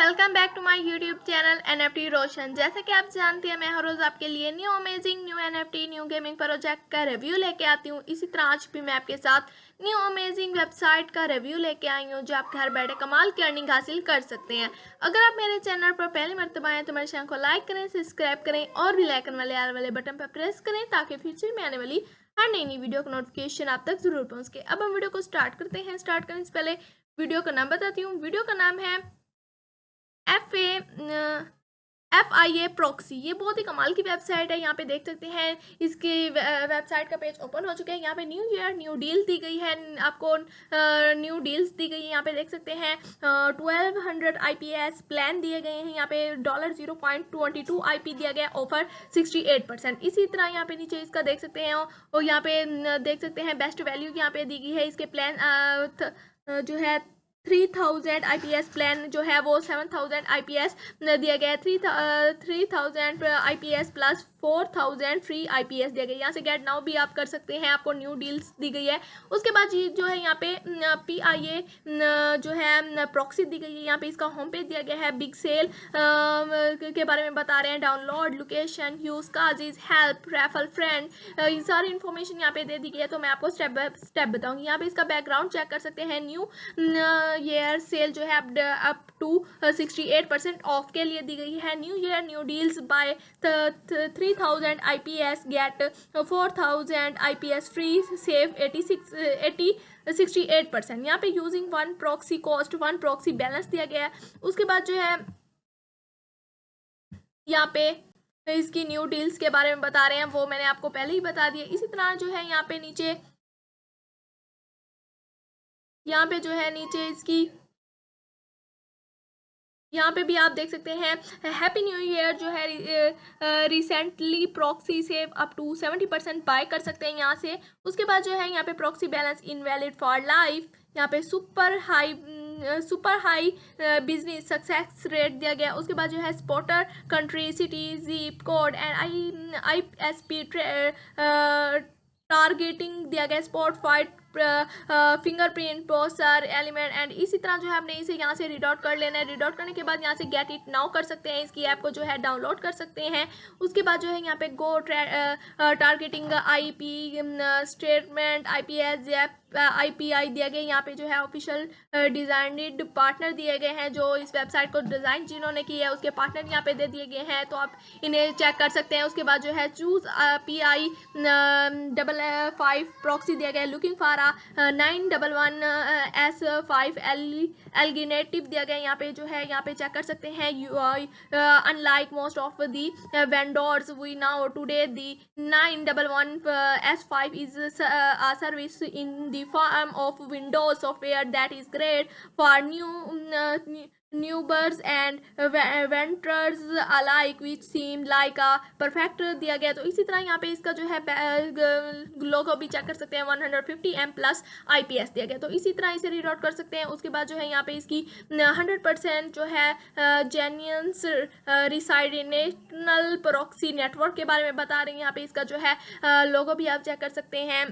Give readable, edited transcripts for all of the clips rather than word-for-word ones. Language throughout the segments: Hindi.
Welcome back to my YouTube channel NFT Roshan. जैसा कि आप जानते हैं, मैं हर रोज़ आपके लिए new amazing new NFT new gaming project का रिव्यू लेके आती हूँ। इसी तरह आज भी मैं आपके साथ न्यू अमेजिंग वेबसाइट का रिव्यू लेके आई हूँ, जो आप घर बैठे कमाल की अर्निंग हासिल कर सकते हैं। अगर आप मेरे चैनल पर पहली मर्तबा आए तो मेरे चैनल को लाइक करें, सब्सक्राइब करें और बेल आइकन वाले आल वाले बटन पर प्रेस करें, ताकि फ्यूचर में आने वाली हर नई वीडियो का नोटिफिकेशन आप तक जरूर पहुँच सके। अब हम वीडियो को स्टार्ट करते हैं। स्टार्ट करने से पहले वीडियो का नाम बताती हूँ। वीडियो का नाम है FIA प्रॉक्सी। ये बहुत ही कमाल की वेबसाइट है। यहाँ पे देख सकते हैं इसकी वेबसाइट का पेज ओपन हो चुका है। यहाँ पे न्यू ईयर न्यू डील दी गई है, आपको न्यू डील्स दी गई है। यहाँ पे देख सकते हैं 1200 IPS प्लान दिए गए हैं। यहाँ पे $0.22 IP दिया गया, ऑफर 68%। इसी तरह यहाँ पे नीचे इसका देख सकते हैं और यहाँ पे देख सकते हैं बेस्ट वैल्यू यहाँ पे दी गई है। इसके प्लान जो है 3000 IPS प्लान जो है वो 7000 IPS दिया गया है। 3000 IPS प्लस 4000 फ्री IPS दिया गया है। यहाँ से गेट नाउ भी आप कर सकते हैं, आपको न्यू डील्स दी गई है। उसके बाद जो है यहाँ पे PIA जो है प्रॉक्सी दी गई है। यहाँ पे इसका होम पेज दिया गया है। बिग सेल के बारे में बता रहे हैं, download, location, use causes, help, refer friend, ये सारी इन्फॉर्मेशन यहाँ पे दे दी गई है। तो मैं आपको स्टेप बाय स्टेप बताऊंगी। यहाँ पे इसका बैकग्राउंड चेक कर सकते हैं। न्यू ईयर सेल जो है अप टू 68% ऑफ के लिए दी गई है। New year new deals buy 3000 IPS get 4000 IPS free, save 68%। यहाँ पे using one proxy cost, one proxy balance दिया गया है। उसके बाद जो है यहाँ पे इसकी न्यू डील्स के बारे में बता रहे हैं, वो मैंने आपको पहले ही बता दिया। इसी तरह जो है यहाँ पे नीचे जो है नीचे इसकी यहाँ पे भी आप देख सकते हैं हैप्पी न्यू ईयर जो है रिसेंटली प्रॉक्सी से अप टू 70% बाय कर सकते हैं यहाँ से। उसके बाद जो है यहाँ पे proxy balance invalid for life. यहाँ पे super high business success rate दिया गया। उसके बाद जो है spotter country, city, zip code and ISP targeting दिया गया, spot fight, fingerprint, poster, element and इसी तरह जो है हमने इसे यहाँ से रीड आउट कर लेना है। रीड आउट करने के बाद यहाँ से गेट इट नाउ कर सकते हैं, इसकी ऐप को जो है डाउनलोड कर सकते हैं। उसके बाद जो है यहाँ पे go targeting IP statement, IPS IPI दिया गया। यहाँ पे जो है ऑफिशियल डिजाइनड पार्टनर दिए गए हैं, जो इस वेबसाइट को डिज़ाइन जिन्होंने की है उसके पार्टनर यहाँ पे दे दिए गए हैं, तो आप इन्हें चेक कर सकते हैं। उसके बाद जो है चूज PI 5 प्रॉक्सी दिया गया है। लुकिंग फॉर 911 S5 एल्गिनेटिव दिया गया। यहाँ पे जो है यहाँ पे चेक कर सकते हैं। Unlike most of the vendors we now today the 911 S5 is a service in the form of Windows software that is great for newbers and ventures alike, which seem like a perfect दिया गया। तो इसी तरह यहाँ पे इसका जो है लोगो भी चेक कर सकते हैं। 150 M प्लस IPS दिया गया, तो इसी तरह इसे रीड आउट कर सकते हैं। उसके बाद जो है यहाँ पे इसकी 100% जो है जेन्युइन्स रिसाइड नेशनल प्रॉक्सी नेटवर्क के बारे में बता रहे हैं। यहाँ पे इसका जो है लोगो भी आप चेक कर सकते हैं।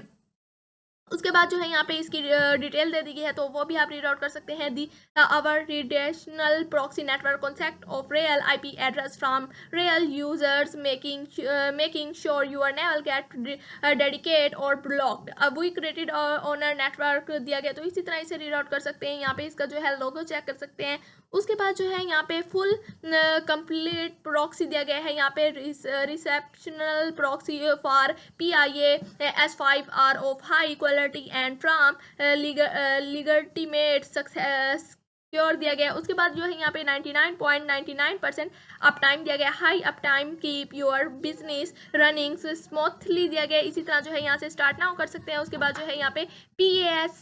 उसके बाद जो है यहाँ पे इसकी डिटेल दे दी गई है, तो वो भी आप रीड आउट कर सकते हैं। The our traditional proxy network concept of real IP address from real users, making sure you are never get dedicate or blocked. अब वी क्रिएटेड ओनर नेटवर्क दिया गया, तो इसी तरह इसे रीड आउट कर सकते हैं। यहाँ पे इसका जो है लोगो चेक कर सकते हैं। उसके बाद जो है यहाँ पे फुल कंप्लीट प्रॉक्सी दिया गया है। यहाँ पे receptional proxy for PIA S5 are of high quality and from legitimate success दिया गया। उसके बाद जो है यहाँ पे 99.99% अप टाइम दिया गया। High up time keep your business running smoothly दिया गया। इसी तरह जो है यहाँ से स्टार्ट नाउ कर सकते हैं। उसके बाद जो है यहाँ पे PAS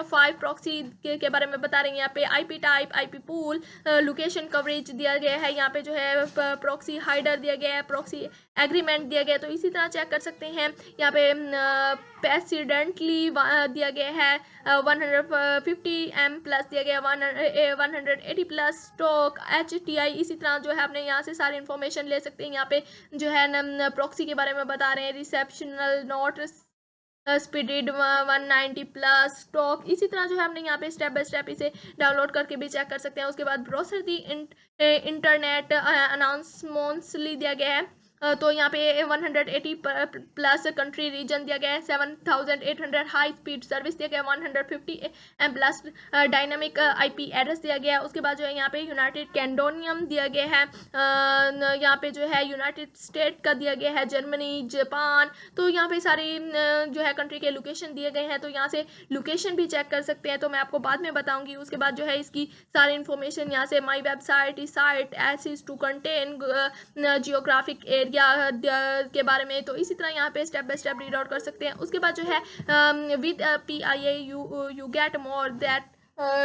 5 प्रॉक्सी के बारे में बता रहे हैं। यहाँ पे IP type, IP pool, location coverage दिया गया है। यहाँ पे जो है प्रॉक्सी हाइडर दिया गया है, प्रॉक्सी एग्रीमेंट दिया गया, तो इसी तरह चेक कर सकते हैं। यहाँ पे प्रेसिडेंटली दिया गया है 150 M प्लस दिया गया, 180 प्लस स्टॉक HTI। इसी तरह जो है अपने यहाँ से सारी इन्फॉर्मेशन ले सकते हैं। यहाँ पे जो है प्रॉक्सी के बारे में बता रहे हैं। रिसेप्शनल नोट स्पीड 190 प्लस स्टॉक। इसी तरह जो है हमने यहाँ पे स्टेप बाय स्टेप इसे डाउनलोड करके भी चेक कर सकते हैं। उसके बाद ब्रोसर दी इंटरनेट अनाउंसमेंट्स दिया गया है। तो यहाँ पे 180 प्लस कंट्री रीजन दिया गया है, 7800 हाई स्पीड सर्विस दिया गया है, 150 M plus dynamic IP address दिया गया है। उसके बाद जो है यहाँ पे यूनाइटेड कैंडोनियम दिया गया है, यहाँ पे जो है यूनाइटेड स्टेट का दिया गया है, जर्मनी, जापान। तो यहाँ पे सारी जो है कंट्री के लोकेशन दिए गए हैं, तो यहाँ से लोकेशन भी चेक कर सकते हैं, तो मैं आपको बाद में बताऊंगी। उसके बाद जो है इसकी सारी इन्फॉर्मेशन यहाँ से my website is site access to contain geographic area के बारे में, तो इसी तरह यहाँ पे step by step read out कर सकते हैं। उसके बाद जो है with PIA you get more that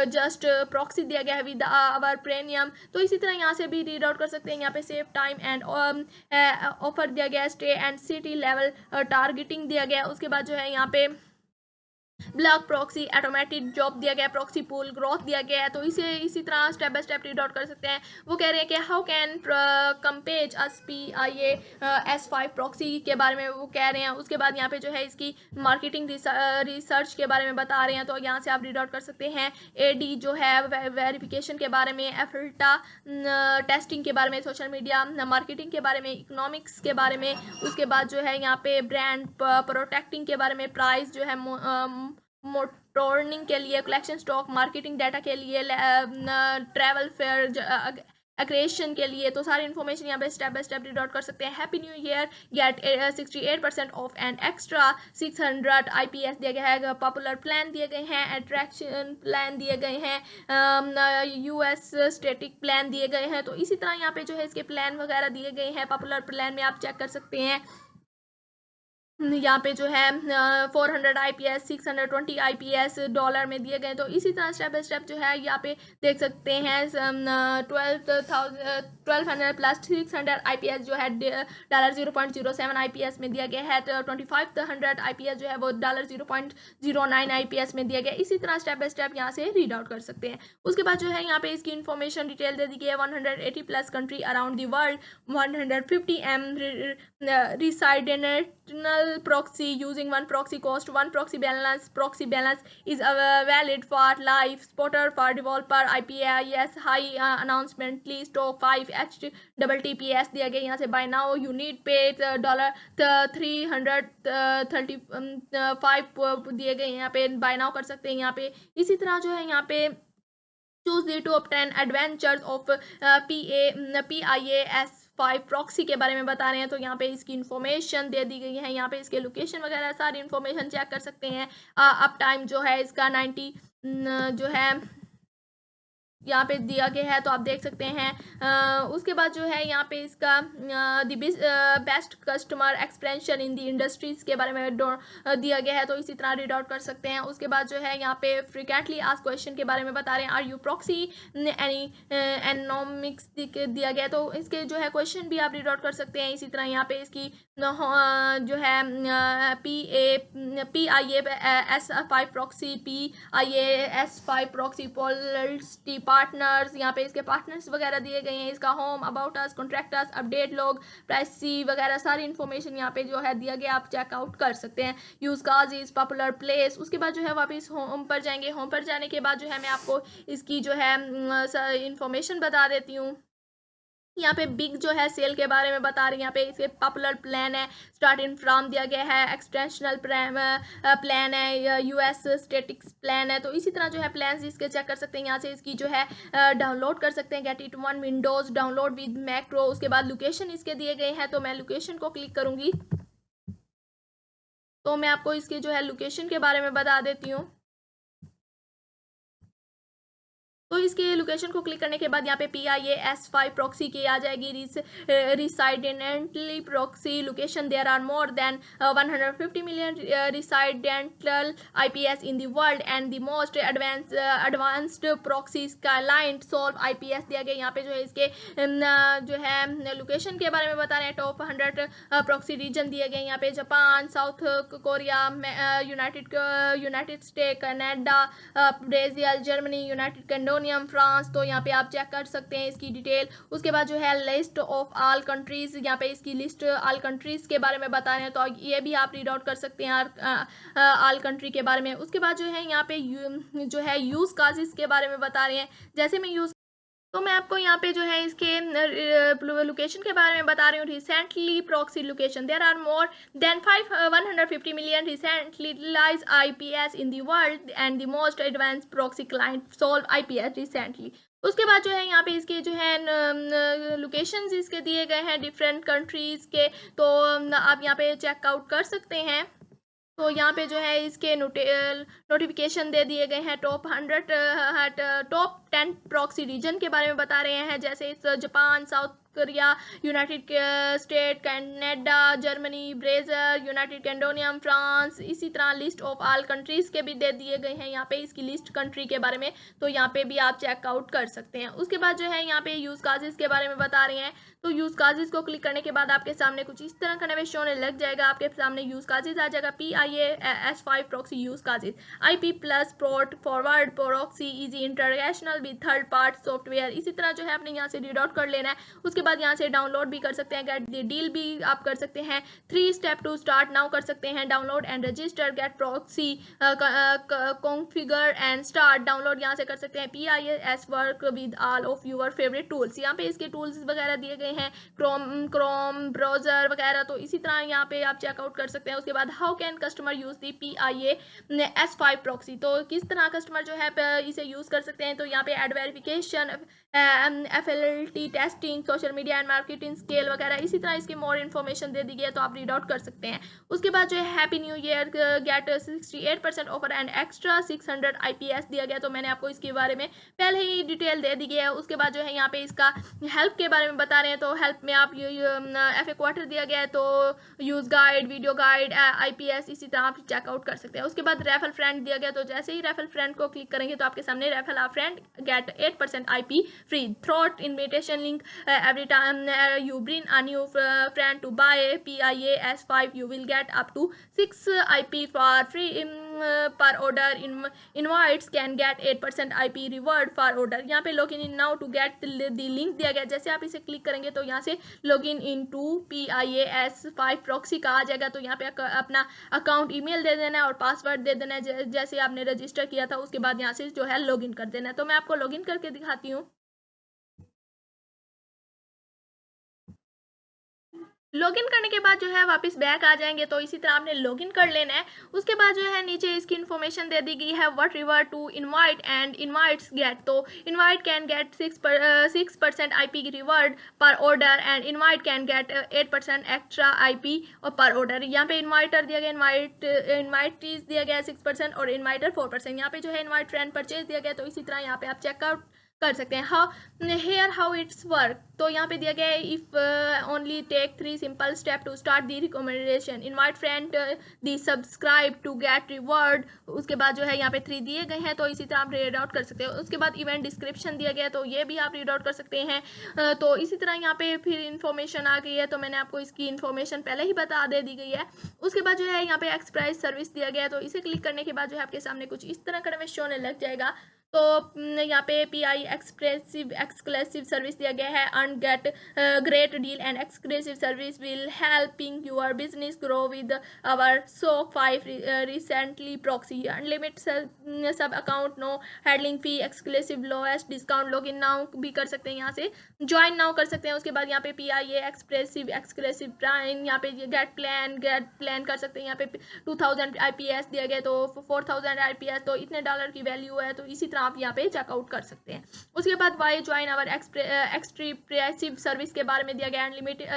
just proxy दिया गया है विद आवर प्रीमियम। तो इसी तरह यहाँ से भी रीड आउट कर सकते हैं। यहाँ पे सेव टाइम एंड ऑफर दिया गया है, stay and city level targeting दिया गया है। उसके बाद जो है यहाँ पे ब्लॉक प्रॉक्सी ऑटोमेटिक जॉब दिया गया है, प्रॉक्सी पूल ग्रोथ दिया गया है। तो इसी तरह step by step read out कर सकते हैं। वो कह रहे हैं कि how can compare us PIA S5 proxy के बारे में वो कह रहे हैं। उसके बाद यहाँ पे जो है इसकी मार्केटिंग रिसर्च के बारे में बता रहे हैं, तो यहाँ से आप रीड आउट कर सकते हैं। AD जो है वेरिफिकेशन के बारे में, एफिल्टा टेस्टिंग के बारे में, सोशल मीडिया मार्केटिंग के बारे में, इकोनॉमिक्स के बारे में। उसके बाद जो है यहाँ पे ब्रांड प्रोटेक्टिंग के बारे में, प्राइस जो है मोटोर्निंग के लिए, कलेक्शन स्टॉक मार्केटिंग डाटा के लिए, ट्रैवल फेयर क्रिएशन के लिए। तो सारी इन्फॉर्मेशन यहाँ पे step by step read out कर सकते हैं। Happy new year, get 68% off and extra 600 IPS दिया गया है, पॉपुलर प्लान दिए गए हैं, अट्रैक्शन प्लान दिए गए हैं, US स्टेटिक प्लान दिए गए हैं। तो इसी तरह यहाँ पे जो है इसके प्लान वगैरह दिए गए हैं। पॉपुलर प्लान में आप चेक कर सकते हैं, यहाँ पे जो है 400 IPS 620 IPS डॉलर में दिए गए। तो इसी तरह स्टेप बाय स्टेप जो है यहाँ पे देख सकते हैं 1200 प्लस 600 IPS जो है $0.07 IPS में दिया गया है। 2500 IPS जो है वो $0.09 IPS में दिया गया। इसी तरह स्टेप बाय स्टेप यहाँ से रीड आउट कर सकते हैं। उसके बाद जो है यहाँ पे इसकी इन्फॉर्मेशन डिटेल दे दी गई है। 180 plus country around the world, 150 M residential proxy using one proxy cost, one proxy balance is valid for life spotter for developer IPIS high announcement please stock 5 HTTPS दिया गया। यहाँ से by now you need pay $335 दिए गए, यहाँ पे by now कर सकते हैं। यहाँ पे इसी तरह जो है यहाँ पे choose the top 10 adventures of PIA S5 proxy के बारे में बता रहे हैं। तो यहाँ पे इसकी इन्फॉर्मेशन दे दी गई है, यहाँ पे इसके लोकेशन वगैरह सारी इन्फॉर्मेशन चेक कर सकते हैं। अप टाइम जो है इसका 90 जो है यहाँ पे दिया गया है, तो आप देख सकते हैं। उसके बाद जो है यहाँ पे इसका the best customer expansion in the industries के बारे में दिया गया है, तो इसी तरह रीड आउट कर सकते हैं। उसके बाद जो है यहाँ पे फ्रिक्वेंटली आस्क्ड क्वेश्चन के बारे में बता रहे हैं, आर यू प्रॉक्सी एनी एनोमिक्स दिया गया है, तो इसके जो है क्वेश्चन भी आप रीड आउट कर सकते हैं। इसी तरह यहाँ पे इसकी जो है PIA S5 proxy, PIA S5 proxy policy partners, यहाँ पे इसके पार्टनर्स वगैरह दिए गए हैं। इसका home, about us, contractors, update log, pricey वगैरह सारी इन्फॉर्मेशन यहाँ पे जो है दिया गया, आप चेकआउट कर सकते हैं। Use cause is popular place. उसके बाद जो है वापस होम पर जाएंगे। होम पर जाने के बाद जो है मैं आपको इसकी जो है इन्फॉर्मेशन बता देती हूँ। यहाँ पे बिग जो है सेल के बारे में बता रही है। यहाँ पे इसके पॉपुलर प्लान है, स्टार्टिंग फ्रॉम दिया गया है, एक्सटेंशनल प्लान है, US स्टेटिक्स प्लान है। तो इसी तरह जो है प्लान इसके चेक कर सकते हैं। यहाँ से इसकी जो है डाउनलोड कर सकते हैं। Get it one Windows download with macro. उसके बाद लोकेशन इसके दिए गए हैं, तो मैं लोकेशन को क्लिक करूंगी, तो मैं आपको इसके जो है लोकेशन के बारे में बता देती हूँ। तो इसके लोकेशन को क्लिक करने के बाद यहाँ पे PIA S5 प्रॉक्सी की आ जाएगी residentially proxy location. There are more than 150 million residential IPS in the world and the most advanced proxy skyline solve IPS दिया गया। यहाँ पे जो है इसके जो है लोकेशन के बारे में बता रहे हैं। टॉप 100 प्रॉक्सी रीजन दिए गए यहाँ पे, Japan, South Korea, United State, Canada, Brazil, Germany, United Kingdom, कैंडोनियम फ्रांस, तो यहाँ पे आप चेक कर सकते हैं इसकी डिटेल। उसके बाद जो है लिस्ट ऑफ ऑल कंट्रीज़, यहाँ पे इसकी लिस्ट ऑल कंट्रीज़ के बारे में बता रहे हैं, तो ये भी आप रीड आउट कर सकते हैं ऑल कंट्री के बारे में। उसके बाद जो है यहाँ पे जो है यूज़ काजेज़ के बारे में बता रहे हैं। जैसे मैं यूज़ तो मैं आपको यहाँ पे जो है इसके लोकेशन के बारे में बता रही हूँ। Recently proxy location, there are more than 150 million recently lies IPS in the world and the most advance proxy client solve IPS recently. उसके बाद जो है यहाँ पे इसके जो है लोकेशंस इसके दिए गए हैं डिफरेंट कंट्रीज़ के, तो आप यहाँ पे चेकआउट कर सकते हैं। तो यहाँ पे जो है इसके नोटिफिकेशन दे दिए गए हैं। टॉप 10 प्रॉक्सी रीजन के बारे में बता रहे हैं, जैसे Japan, South Korea, United State, Canada, Germany, Brazil, United kingdom, France. इसी तरह लिस्ट ऑफ ऑल कंट्रीज़ के भी दे दिए गए हैं यहाँ पे इसकी लिस्ट कंट्री के बारे में, तो यहाँ पे भी आप चेकआउट कर सकते हैं। उसके बाद जो है यहाँ पे यूज़ काजेज़ के बारे में बता रहे हैं, तो यूज़ काजेज़ को क्लिक करने के बाद आपके सामने कुछ इस तरह का नवेश होने लग जाएगा। आपके सामने यूज़ काजेज़ आ जाएगा। PIA-S5 proxy use causes, IP plus port forward proxy easy international with third part software. इसी तरह जो है आपने यहाँ से रीड आउट कर लेना है। उसके बाद यहाँ से डाउनलोड भी कर सकते हैं, गेट द डील भी आप कर सकते हैं। 3 स्टेप टू स्टार्ट नाउ कर सकते हैं, download and register, get proxy configure and start. Download यहाँ से कर सकते हैं। PIA-S work with all of your favourite tools, यहाँ पे इसके टूल्स वगैरह दिए गए हैं, क्रोम ब्राउज़र वगैरह, तो इसी तरह यहाँ पे आप चेकआउट कर सकते हैं। उसके बाद how can customer use the PIA-S5 proxy, तो किस तरह कस्टमर जो है इसे यूज़ कर सकते हैं। तो यहाँ पे ad verification, FLT testing, social media and marketing scale वगैरह, इसी तरह इसकी मोर इन्फॉर्मेशन दे दी गई है, तो आप रीड आउट कर सकते हैं। उसके बाद जो है happy new year, get 68% offer and extra 600 IPS दिया गया, तो मैंने आपको इसके बारे में पहले ही डिटेल दे दी गई है। उसके बाद जो है यहाँ पे इसका हेल्प के बारे में बता रहे हैं, तो हेल्प में आप FA क्वार्टर दिया गया है, तो use guide, video guide, IPS, इसी तरह आप चेकआउट कर सकते हैं। उसके बाद रेफल फ्रेंड दिया गया, तो जैसे ही रेफल फ्रेंड को क्लिक करेंगे तो आपके सामने रेफल आ friend gate 8% IP free through invitation link, every time you bring a new friend to buy PIA-S5 you will get up to 6 IP for free per order. Invites can get 8% IP reward for order। यहाँ पे login in now to get the link दिया गया, जैसे आप इसे क्लिक करेंगे तो यहाँ से login into PIA-S5 प्रॉक्सी का आ जाएगा, तो यहाँ पे अपना अकाउंट ईमेल दे देना है और पासवर्ड दे देना है जैसे आपने रजिस्टर किया था। उसके बाद यहाँ से जो है लॉगिन कर देना है, तो मैं आपको लॉगिन करके दिखाती हूँ। लॉगिन करने के बाद जो है वापस बैक आ जाएंगे, तो इसी तरह आपने लॉगिन कर लेना है। उसके बाद जो है नीचे इसकी इन्फॉर्मेशन दे दी गई है, what river to invite and invites get, तो invite can get 6% IP reward per order and invite can get 8% extra IP और पर ऑर्डर। यहाँ पे इन्वाइटर दिया गया, इन्वाइटीज दिया गया 6% और इन्वाइटर 4%। यहाँ पे जो है इन्वाइट फ्रेंड परचेज दिया गया, तो इसी तरह यहाँ पे आप चेकआउट कर सकते हैं। हाउ इट्स वर्क, तो यहाँ पे दिया गया है, if only take 3 simple step to start the recommendation, invite friend, the subscribe to get reward. उसके बाद जो है यहाँ पे 3 दिए गए हैं, तो इसी तरह आप रीड आउट कर सकते हो। उसके बाद इवेंट डिस्क्रिप्शन दिया गया है, तो ये भी आप रीड आउट कर सकते हैं। तो इसी तरह यहाँ पे फिर इन्फॉर्मेशन आ गई है, तो मैंने आपको इसकी इन्फॉर्मेशन पहले ही बता दे दी गई है। उसके बाद जो है यहाँ पे एक्सप्रेस सर्विस दिया गया है, तो इसे क्लिक करने के बाद जो है आपके सामने कुछ इस तरह का नवेश होने लग जाएगा। तो यहाँ पे PI एक्सक्लूसिव सर्विस दिया गया है, earn get great deal and exclusive service will helping your business grow with our so 5 recently proxy, unlimited sub account, no handling fee, exclusive lowest discount. Login now भी कर सकते हैं, यहाँ से ज्वाइन नाउ कर सकते हैं। उसके बाद यहाँ पे PIA एक्सक्लूसिव प्राइम, यहाँ पे गेट प्लान कर सकते हैं। यहाँ पे 2000 IPS दिया गया, तो 4000 IPS, तो इतने डॉलर की वैल्यू है, तो इसी तरह आप यहाँ पे चेकआउट कर सकते हैं। उसके बाद वाई ज्वाइन आवर एक्सट्रीप्रेसिव सर्विस के बारे में दिया गया, unlimited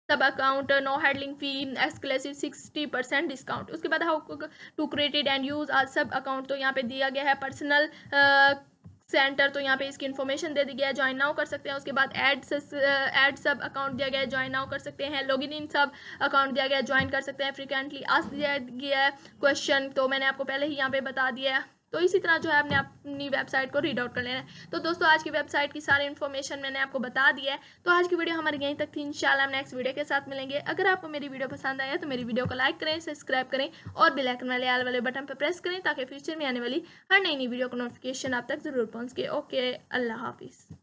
sub account, no handling fee, exclusive 60% discount. उसके बाद how to create and use आज सब अकाउंट, तो यहाँ पे दिया गया है पर्सनल सेंटर, तो यहाँ पे इसकी इन्फॉर्मेशन दे दी गया है, ज्वाइन नाउ कर सकते हैं। उसके बाद ऐड सब अकाउंट दिया गया है, ज्वाइन नाउ कर सकते हैं। लॉगिन इन सब अकाउंट दिया गया है, ज्वाइन कर सकते हैं। फ्रीक्वेंटली आस्क्ड दिया गया है क्वेश्चन, तो मैंने आपको पहले ही यहाँ पे बता दिया है, तो इसी तरह जो है आपने अपनी वेबसाइट को रीड आउट कर लेना है। तो दोस्तों आज की वेबसाइट की सारी इन्फॉर्मेशन मैंने आपको बता दिया है। तो आज की वीडियो हमारी यहीं तक थी। इंशाल्लाह हम नेक्स्ट वीडियो के साथ मिलेंगे। अगर आपको मेरी वीडियो पसंद आया तो मेरी वीडियो को लाइक करें, सब्सक्राइब करें और बेल आइकन वाले ऑल वाले बटन पर प्रेस करें ताकि फ्यूचर में आने वाली हर नई वीडियो को नोटिफिकेशन आप तक ज़रूर पहुँच सके। ओके, अल्लाह हाफिज़।